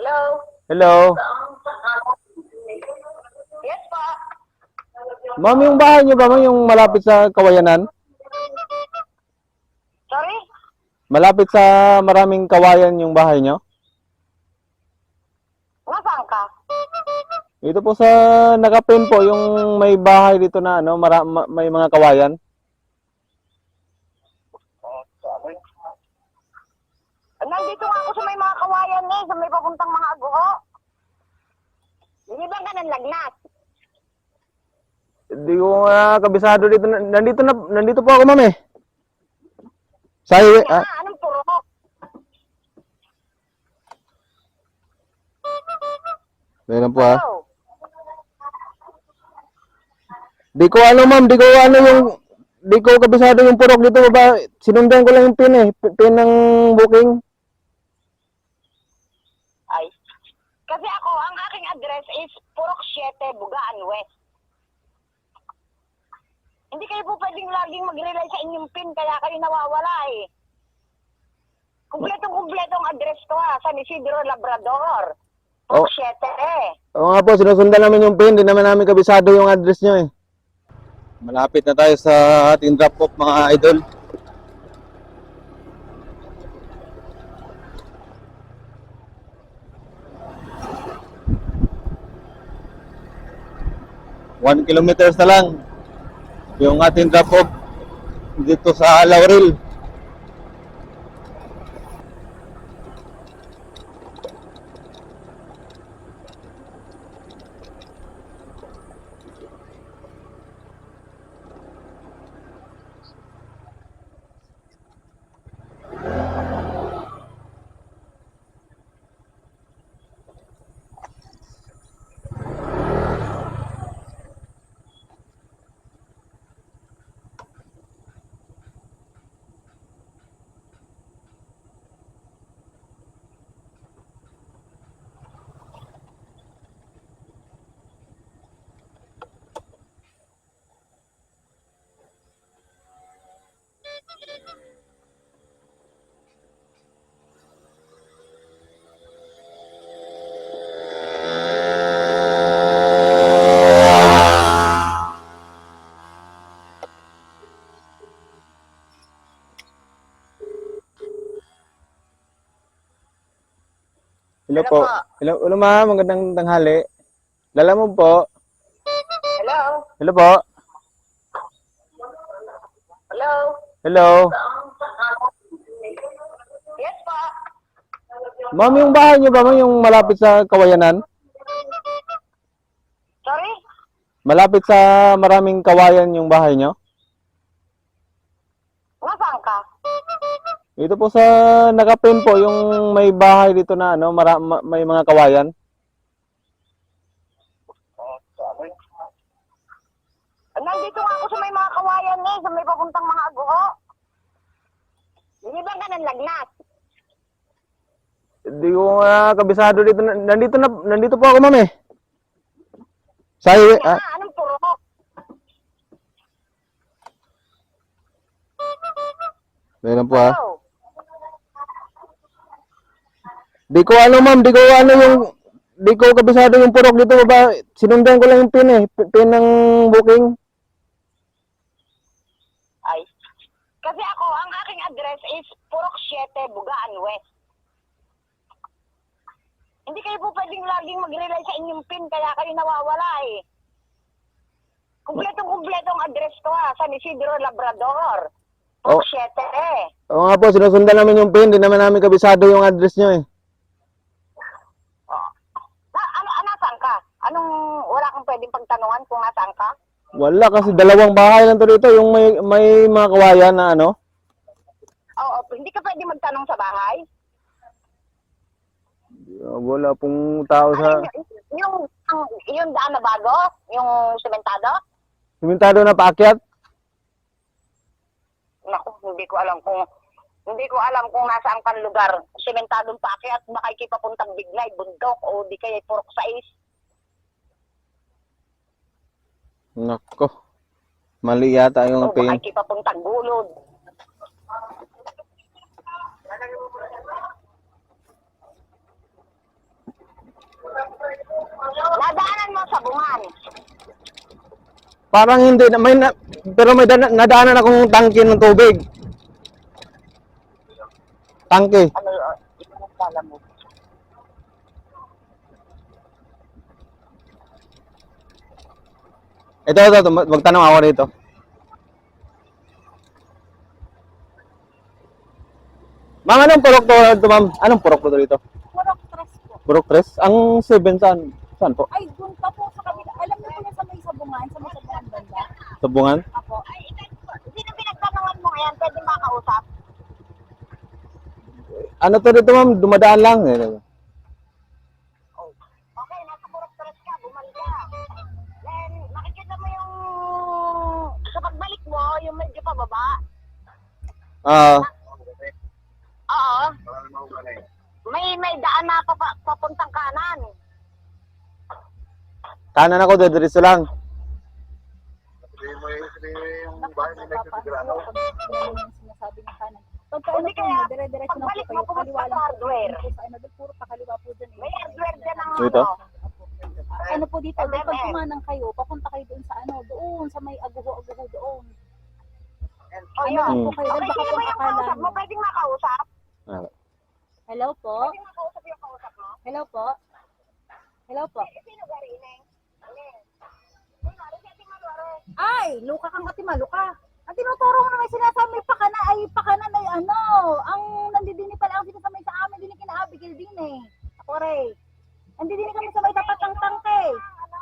Hello? Hello. Yes po. Ma'am, yung bahay niyo ba, ma'am, yung malapit sa Kawayanan? Sorry? Malapit sa maraming kawayan yung bahay niyo? Nasaan ka? Ito po sa nakapin po, yung may bahay dito na ano, may mga kawayan. Nandito nga ako sa may mga kawayan sa may papuntang mga aguho. Hindi ba ka ng lagnat? Hindi ko nga kabisado dito. Nandito po ako, ma'am eh. Sa highway, Anong puro? meron po ah. Hello? Di ko ano, ma'am, di ko kabisado yung purok dito ba. Sinundan ko lang yung pin eh, pin ng booking. Ay. Kasi ako, ang aking address is Purok 7, Bugaan West. Hindi kayo po pwedeng laging mag-relay sa inyong pin, kaya kayo nawawala eh. Kumpletong address ko San Isidro Labrador. Purok 7 Oo nga po, sinusundan namin yung pin, di naman namin kabisado yung address nyo eh. Malapit na tayo sa ating drop-off mga idol. One kilometers na lang yung ating drop-off dito sa Laurel. Hello Hello po. po. Hello ma'am, magandang tanghali. Lala mo po. Hello? Hello po. Hello? Hello. Yes po. Ma'am, yung bahay niyo ba, ma'am, yung malapit sa Kawayanan? Sorry? Malapit sa maraming kawayan yung bahay niyo? Nasaan ka? Ito po sa nakapin po, yung may bahay dito na ano, may mga kawayan. Nandito nga ako sa may mga kawayan sa may papuntang mga aguho. Hindi ba ka ng lagnat? Hindi ko nga kabisado dito. Nandito po ako, ma'am eh. Sa highway, Anong puro? meron po ah. Hello? Ma'am, di ko kabisado yung purok dito ba. Sinundan ko lang yung pin eh, pin ng booking. Ay. Kasi ako, ang aking address is Purok 7, Bugaan West. Hindi kayo po pwedeng laging mag-relay sa inyong pin, kaya kayo nawawala eh. Kumpletong address ko San Isidro Labrador. Purok 7 Oo nga po, sinusundan namin yung pin, di naman namin kabisado yung address nyo eh. Nasaan ka? Wala kang pwedeng pagtanungan kung nasaan ka? Wala kasi dalawang bahay lang to dito, yung may mga kawayan na ano. Oo, hindi ka pwedeng magtanong sa bahay. Wala pong tao sa Yung daan na bago? Yung sementado? simentado na paakyat. Naku, hindi ko alam kung nasaan kang lugar. Sementadong paakyat, baka ikipapuntang Bignay, bundok, o di kaya Purok 6. Nako, mali yata yung O baka pin. ikipapuntang Gulod. sabungan. Parang hindi, pero may nadaanan akong tangke ng tubig. Tangke. Ano, ito mo pala mo. Ito, magtanong ako dito. Ma'am, anong purok to, ma'am? Anong purok to dito? Purok tres po. Purok 3? Ang 7 saan po? Ay, doon pa po sa kabila. Alam niyo po yung sa may sabungan banda? Sabungan? Apo. Ay, sino pinagtanungan mo ngayon? Pwede makausap? Ano to dito, ma'am? Dumadaan lang. Oh. Okay, nasa Purok-Tres ka, bumalik ka. Then, makikita mo yung... Sa pagbalik mo, yung medyo pababa. Oo. May daan na papuntang kanan. Kanan ako, diretso lang. Sinasabi ng kanan. Pagka ano Hindi po, kaya, dire-diretso na po pagbalik kayo. mo, pumunta Kaliwa sa lang po. hardware. Po sa ano, doon puro pakaliwa po dyan. May hardware dyan ang Dito? Ano po dito, doon pag MMM. kumanang kayo, papunta kayo doon sa ano, doon sa may aguho-aguho doon. Oh, Ano yun. lang po kayo, Okay, doon baka sino po ba yung akala kausap mo? nyo. Pwedeng makausap? Hello po? Pwedeng makausap yung kausap mo? Hello po? Hello po? Sino gari, Ineng? Ineng. Kunwari, si Ate Malwaro. Ay, luka kang katimalo ka. Ang tinuturo mo naman sinasabi, pakanan ay ano, ang nandidini pala ang sinasabi sa amin, din kinaabigil din eh. Ako rin. Nandidini kami sa may tapat ng tangke. Ano?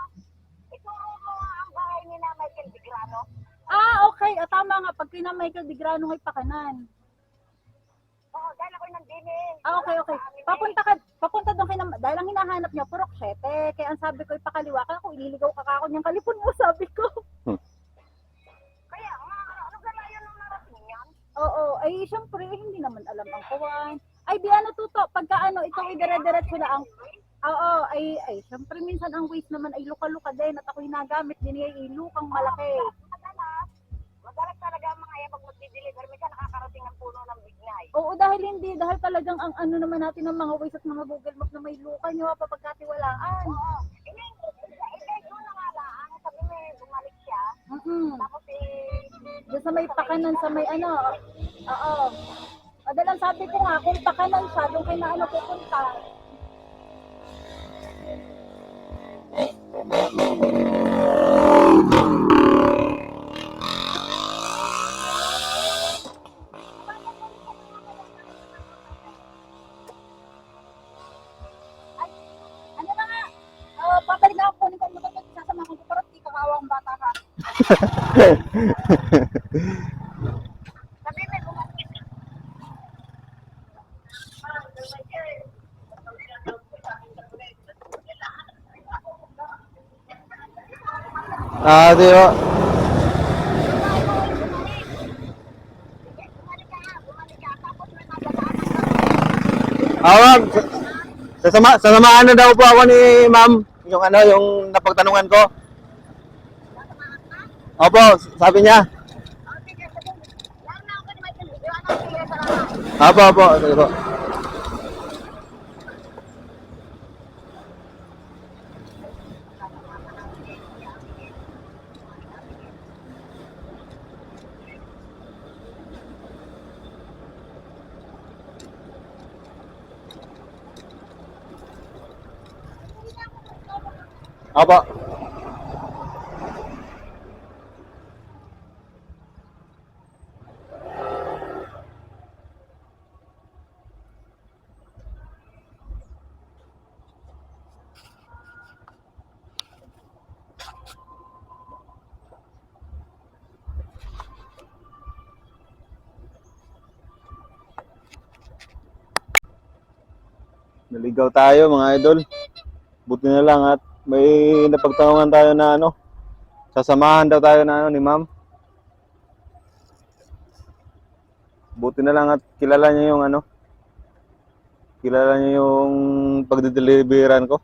Ituro mo nga ang bahay ni na Michael Bigrano. Ah, okay. Tama nga, pag kina Michael Bigrano ay pakanan. Oo, dahil ako'y nandini. Ah, okay. Papunta doon kina, dahil ang hinahanap niya, purok 7. Kaya ang sabi ko, ipakaliwa ka ako, ililigaw ka ako niyang kalipon mo, sabi ko. Kaya nga, ano gala yun nung narating yan? Oo, ay syempre, hindi naman alam ang kawan. Ay, di ano tuto, pagka ano, itong idire-diretso na ang... Oo, ay syempre minsan ang waste naman ay luka-luka din at ako hinagamit din ay ilukang malaki. Madalag talaga ang mga yan pag magdi-deliver. Minsan nakakarating ang puno ng bignay. Oo, dahil talagang ang ano naman natin ng mga waste at mga Google Map na may luka nyo pa pagkatiwalaan. Oo. Hindi, yun na nga lang. Sabi mo, bumalik siya. Tapos Doon sa may pakanan, sa may ano. Oo. Madalang sabi ko nga, kung pakanan siya, doon kayo na ano pupunta. Ano na nga? Babalik na ako kunin ko ang motor ko. Sasama ko pero di kakawa ang bata ka. sabi mo, bumalik. Di ba? Bumalik ka. Tapos may madadaanan. Ma'am, sasamahan na daw po ako ni ma'am, yung ano, yung napagtanungan ko. Opo, sabi niya. Sige, sige. Lang na ako ni Michael Bigrano. Sige, salamat. Opo, sige po. Opo. Naligaw tayo mga idol. Buti na lang at may napagtanungan tayo na ano. Sasamahan daw tayo na ano ni ma'am. Buti na lang at kilala niya yung ano. Kilala niya yung pagdideliveran ko.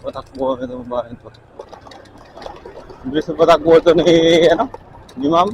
patakbo ng bahay to. Bilis na patakbo ito ni ma'am.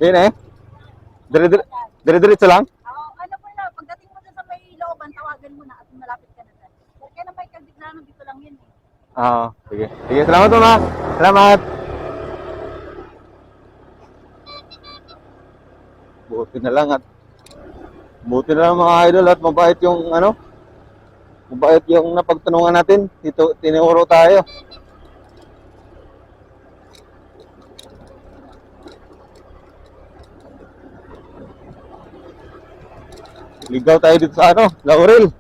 Yun eh. Dire-diretso lang. Ano po na, pagdating mo dun sa may looban, tawagan mo na at malapit ka na dyan. Kaya na may kagdiglaan, dito lang yun eh. Sige. Sige, salamat po, ma. Salamat. Buti na lang mga idol at mabait yung mabait yung napagtanungan natin. Dito, tinuro tayo. Ligaw tayo dito sa Laurel.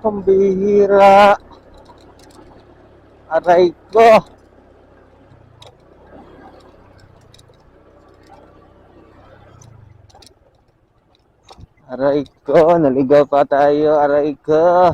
Pambihira. Aray ko. Aray ko, naligaw pa tayo. Aray ko.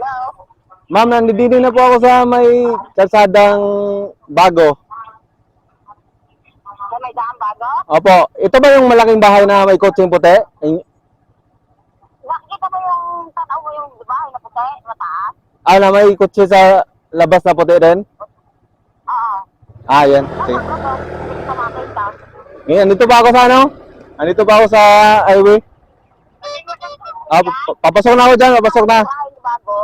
Hello? Ma'am, nandito na po ako sa may kalsadang bago. Sa may daan bago? Opo, ito ba yung malaking bahay na may kutseng puti? Nakikita mo yung tanaw mo yung bahay na puti, mataas? Na may kutsi sa labas na puti rin? Oo. Yan. Okay. Hindi ka makita. Ngayon, andito ba ako sa Andito ba ako sa highway? Papasok na ako dyan, papasok na. Bahay na bago?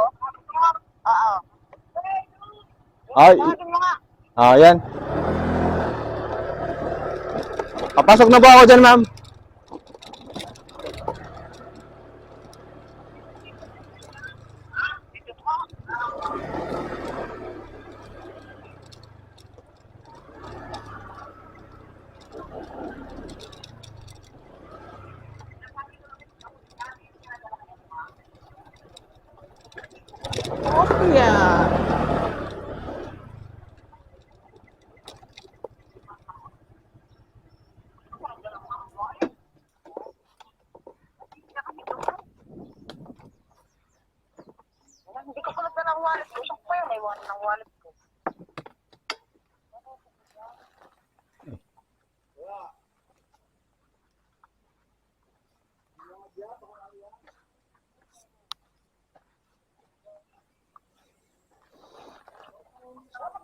Oo. Ay, Tawagin mo nga. yan. Papasok na po ako dyan, ma'am. Hindi ko pala ng wallet ko. Isang pa yun, iwan ng wallet ko.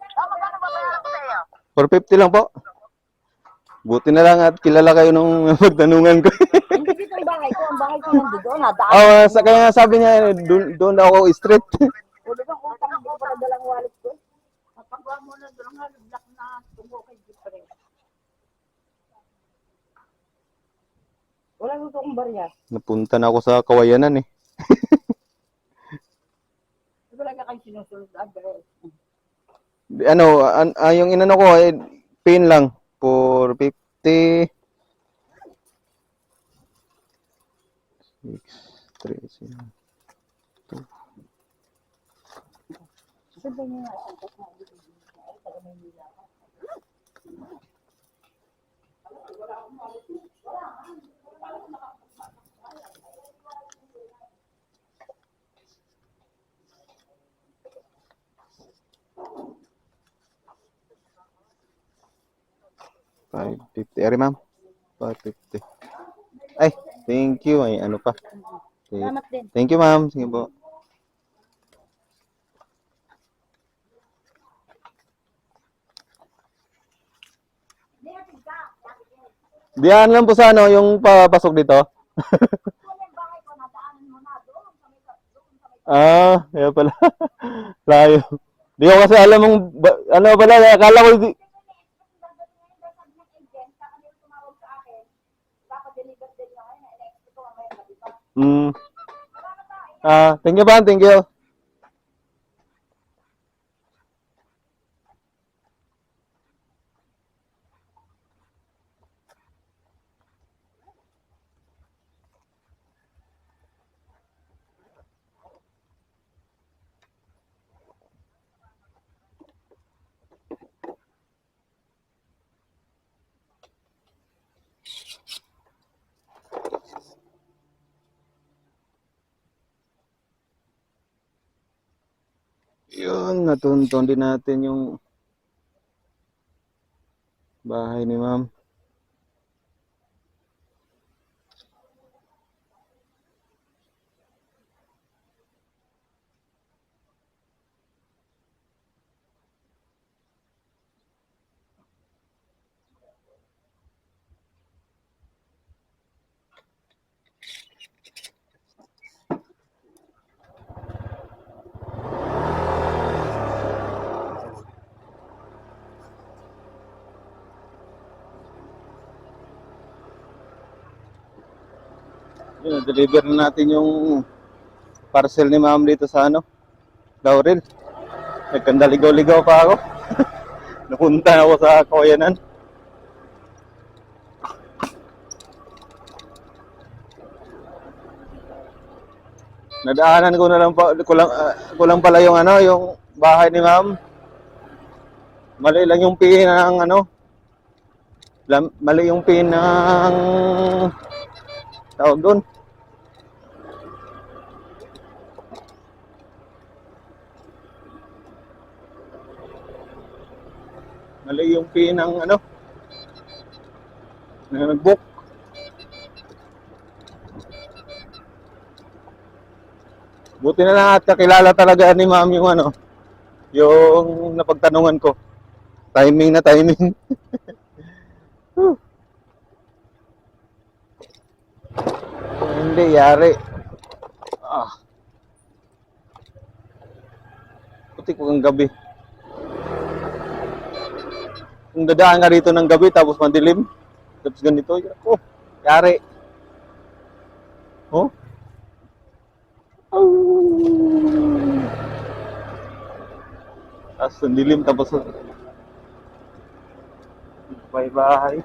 Magkano ba bayaran ko sa iyo? 450 lang po. Buti na lang at kilala kayo nung magtanungan ko. Hindi dito ang bahay ko. Ang bahay ko nandito. Nadaan. Kaya nga sabi niya, doon daw ako straight. Ulo ako na dalang wallet ko. Kapagawa mo na dalang haliblock na tungo kay Jeffrey. Wala nito akong barya. Napunta na ako sa Kawayanan eh. Wala ka kayo sinusunod na address. Ano, yung inano ko, pin lang. 450. 6, 3, 2. Sabi niya nga, santos na dito. Ay, taga Maynila ka. $550. Eri, ma'am. 550. Ay, thank you. Ay, ano pa. Salamat din. Thank you, ma'am. Sige po. Diyan lang po sa ano, yung papasok dito. Ah, kaya pala. Layo. Di ko kasi alam mong, ano pala, akala ko, thank you, ma'am. Thank you. Yun, natunton din natin yung bahay ni ma'am. Yun, deliver na natin yung parcel ni ma'am dito sa ano, Laurel. Nagkandaligaw-ligaw pa ako. Napunta na ako sa Kawayanan. Nadaanan ko na lang pa, kulang pala yung ano, yung bahay ni ma'am. Mali lang yung pin ng ano. Mali yung pin ng tawag doon. Mali yung pin ng ano. Na nag-book. Buti na lang at kakilala talaga ni ma'am yung ano, yung napagtanungan ko. Timing na timing. Hindi, yari. Putik ko ang gabi. Kung dadaan ka rito ng gabi tapos madilim, tapos ganito, oh, yari. Oh. Tapos dilim tapos bye-bye.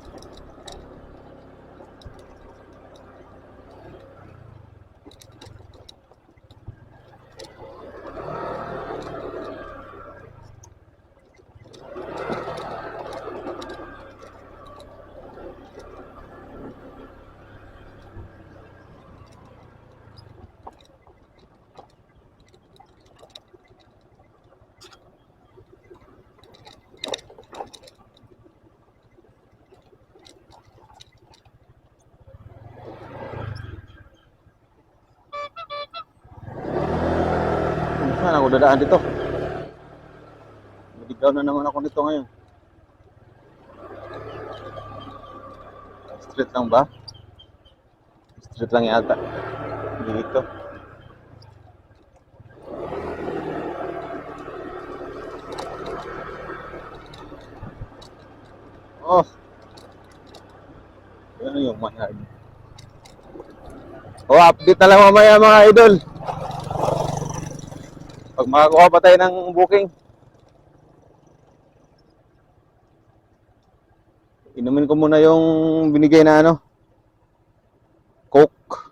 Saan ako dadaan dito? Maligaw na naman ako dito ngayon. Street lang ba? Street lang yata. Dito. Oh. Ano yung manhard? O, update na lang mamaya mga idol. Pag makakuha pa tayo ng booking. Inumin ko muna yung binigay na ano, Coke.